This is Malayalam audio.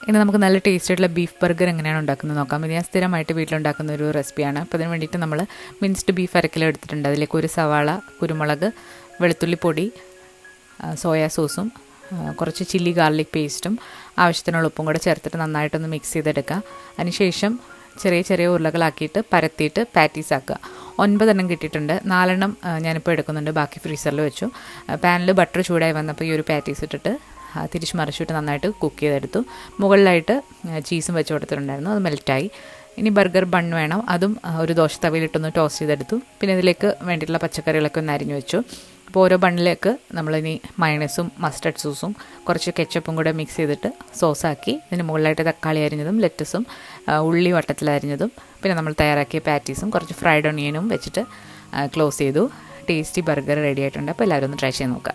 ഇനി നമുക്ക് നല്ല ടേസ്റ്റ് ആയിട്ടുള്ള ബീഫ് ബർഗർ എങ്ങനെയാണ് ഉണ്ടാക്കുന്നത് നോക്കാം. ഇത് ഞാൻ സ്ഥിരമായിട്ട് വീട്ടിലുണ്ടാക്കുന്ന ഒരു റെസിപ്പിയാണ്. അപ്പോൾ അതിന് വേണ്ടിയിട്ട് നമ്മൾ മിൻസ്ഡ് ബീഫ് 1 കിലോ എടുത്തിട്ടുണ്ട്. അതിലേക്ക് ഒരു സവാള, കുരുമുളക്, വെളുത്തുള്ളി പൊടി, സോയാ സോസും കുറച്ച് ചില്ലി ഗാർലിക് പേസ്റ്റും ആവശ്യത്തിനുള്ള ഉപ്പും കൂടെ ചേർത്തിട്ട് നന്നായിട്ടൊന്ന് മിക്സ് ചെയ്തെടുക്കുക. അതിനുശേഷം ചെറിയ ചെറിയ ഉരുളകളാക്കിയിട്ട് പരത്തിയിട്ട് പാറ്റീസ് ആക്കുക. 9 എണ്ണം കിട്ടിയിട്ടുണ്ട്. 4 എണ്ണം ഞാനിപ്പോൾ എടുക്കുന്നുണ്ട്, ബാക്കി ഫ്രീസറിൽ വെച്ചു. പാനിൽ ബട്ടർ ചൂടായി വന്നപ്പോൾ ഈ ഒരു പാറ്റീസ് ഇട്ടിട്ട് തിരിച്ച് മറിച്ചിട്ട് നന്നായിട്ട് കുക്ക് ചെയ്തെടുത്തു. മുകളിലായിട്ട് ചീസും വെച്ച് കൊടുത്തിട്ടുണ്ടായിരുന്നു, അത് മെൽറ്റായി. ഇനി ബർഗർ ബൺ വേണം, അതും ഒരു ദോശത്തവയിലിട്ടൊന്ന് ടോസ്റ്റ് ചെയ്തെടുത്തു. പിന്നെ ഇതിലേക്ക് വേണ്ടിയിട്ടുള്ള പച്ചക്കറികളൊക്കെ ഒന്ന് അരിഞ്ഞു വെച്ചു. അപ്പോൾ ഓരോ ബണ്ണിലേക്ക് നമ്മളിനി മയണൈസും മസ്റ്റർഡ് സോസും കുറച്ച് കെച്ചപ്പും കൂടെ മിക്സ് ചെയ്തിട്ട് സോസാക്കി ഇതിന് മുകളിലായിട്ട് തക്കാളി അരിഞ്ഞതും ലെറ്റസും ഉള്ളി വട്ടത്തിൽ അരിഞ്ഞതും പിന്നെ നമ്മൾ തയ്യാറാക്കിയ പാറ്റീസും കുറച്ച് ഫ്രൈഡ് ഒണിയനും വെച്ചിട്ട് ക്ലോസ് ചെയ്തു. ടേസ്റ്റി ബർഗർ റെഡി ആയിട്ടുണ്ട്. അപ്പോൾ എല്ലാവരും ഒന്ന് ട്രൈ ചെയ്ത് നോക്കുക.